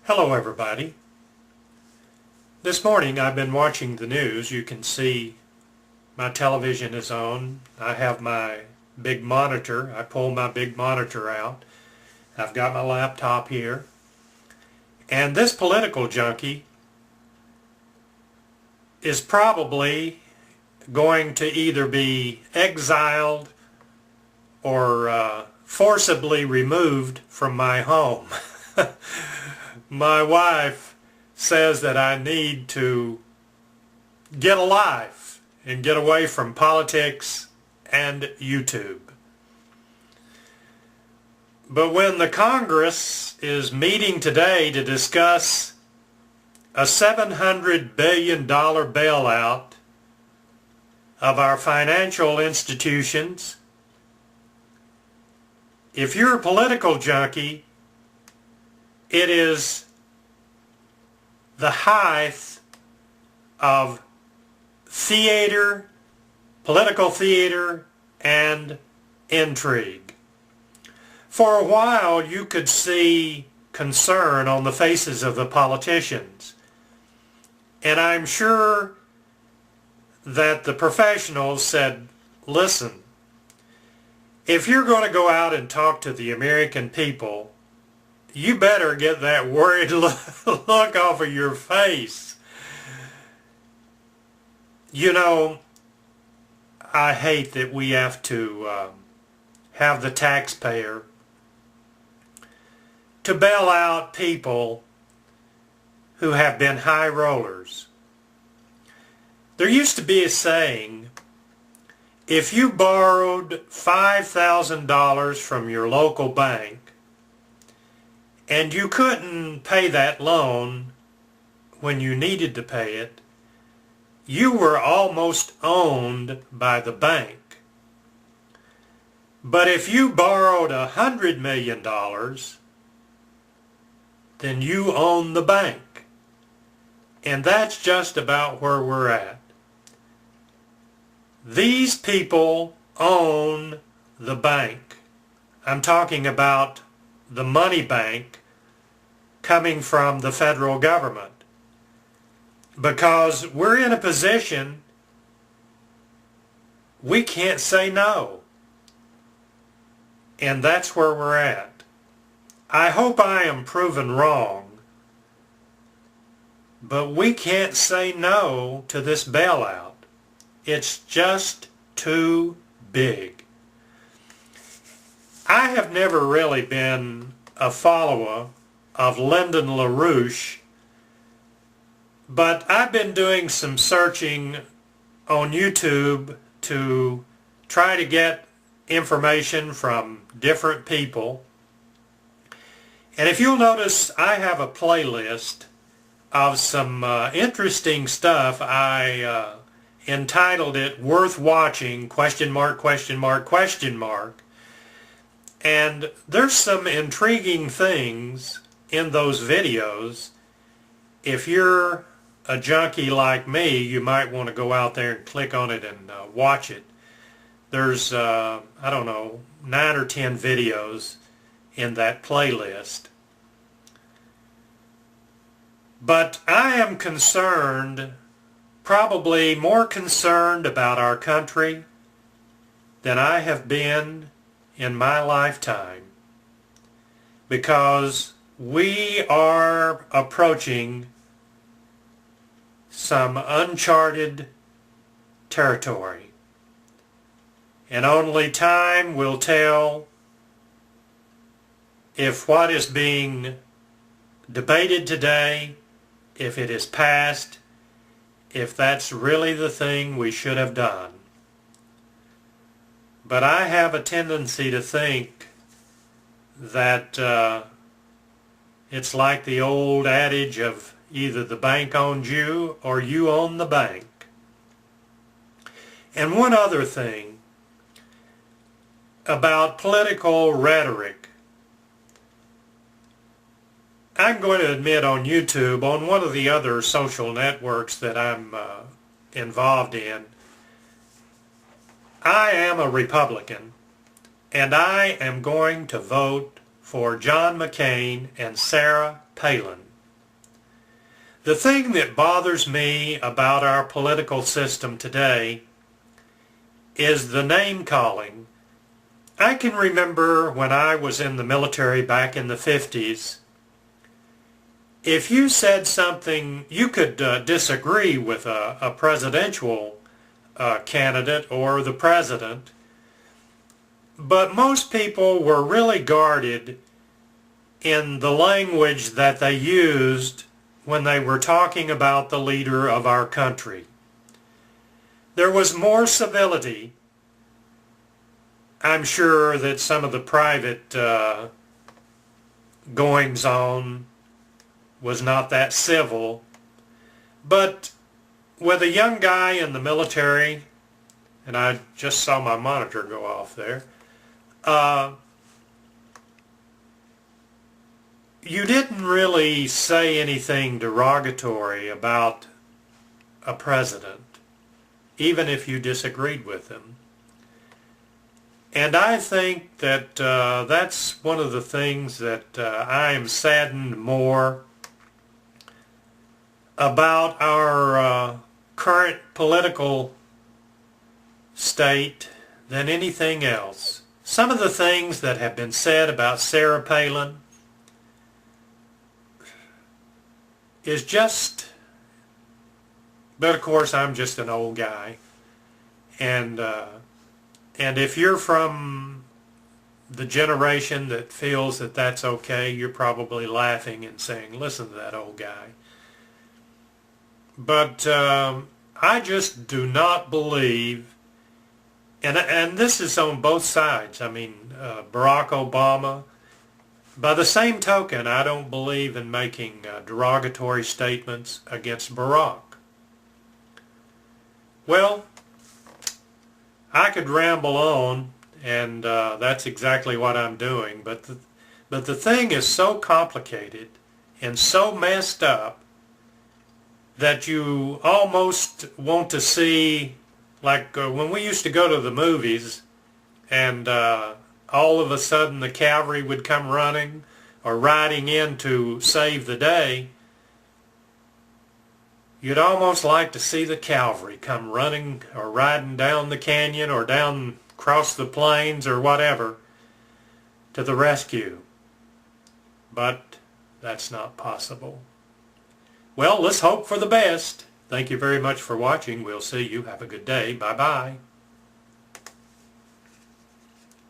Hello everybody. This morning I've been watching the news. You can see my television is on. I have my big monitor. I pull my big monitor out. I've got my laptop here. And this political junkie is probably going to either be exiled or forcibly removed from my home. My wife says that I need to get a life and get away from politics and YouTube. But when the Congress is meeting today to discuss a $700 billion bailout of our financial institutions, if you're a political junkie, it is the height of theater, political theater, and intrigue. For a while you could see concern on the faces of the politicians, and I'm sure that the professionals said, listen, if you're going to go out and talk to the American people, you better get that worried look off of your face. You know, I hate that we have to have the taxpayer to bail out people who have been high rollers. There used to be a saying, if you borrowed $5,000 from your local bank and you couldn't pay that loan when you needed to pay it, you were almost owned by the bank. But if you borrowed $100 million, then you own the bank. And that's just about where we're at. These people own the bank. I'm talking about the money bank coming from the federal government, because we're in a position we can't say no, and that's where we're at. I hope I am proven wrong, but we can't say no to this bailout. It's just too big. I have never really been a follower of LaRouche, but I've been doing some searching on YouTube to try to get information from different people. And if you'll notice, I have a playlist of some interesting stuff. I entitled it Worth Watching, ? And there's some intriguing things in those videos. If you're a junkie like me, you might want to go out there and click on it and watch it. There's, I don't know, 9 or 10 videos in that playlist. But I am concerned, probably more concerned about our country than I have been in my lifetime, because we are approaching some uncharted territory, and only time will tell if what is being debated today, if it is passed, if that's really the thing we should have done. But I have a tendency to think that it's like the old adage of either the bank owns you or you own the bank. And one other thing about political rhetoric. I'm going to admit on YouTube, on one of the other social networks that I'm involved in, I am a Republican, and I am going to vote for John McCain and Sarah Palin. The thing that bothers me about our political system today is the name calling. I can remember when I was in the military back in the 50s, if you said something, you could disagree with a presidential candidate or the president, but most people were really guarded in the language that they used when they were talking about the leader of our country. There was more civility. I'm sure that some of the private goings-on was not that civil, but with a young guy in the military, and I just saw my monitor go off there, you didn't really say anything derogatory about a president, even if you disagreed with him. And I think that that's one of the things that I am saddened more about our current political state than anything else. Some of the things that have been said about Sarah Palin is just, but of course I'm just an old guy, and if you're from the generation that feels that that's okay, you're probably laughing and saying, listen to that old guy. But I just do not believe, and this is on both sides. I mean, Barack Obama, by the same token, I don't believe in making derogatory statements against Barack. Well, I could ramble on, and that's exactly what I'm doing, but the thing is so complicated and so messed up that you almost want to see, like when we used to go to the movies and all of a sudden the cavalry would come running or riding in to save the day, you'd almost like to see the cavalry come running or riding down the canyon or down across the plains or whatever to the rescue. But that's not possible. Well, let's hope for the best. Thank you very much for watching. We'll see you. Have a good day. Bye-bye.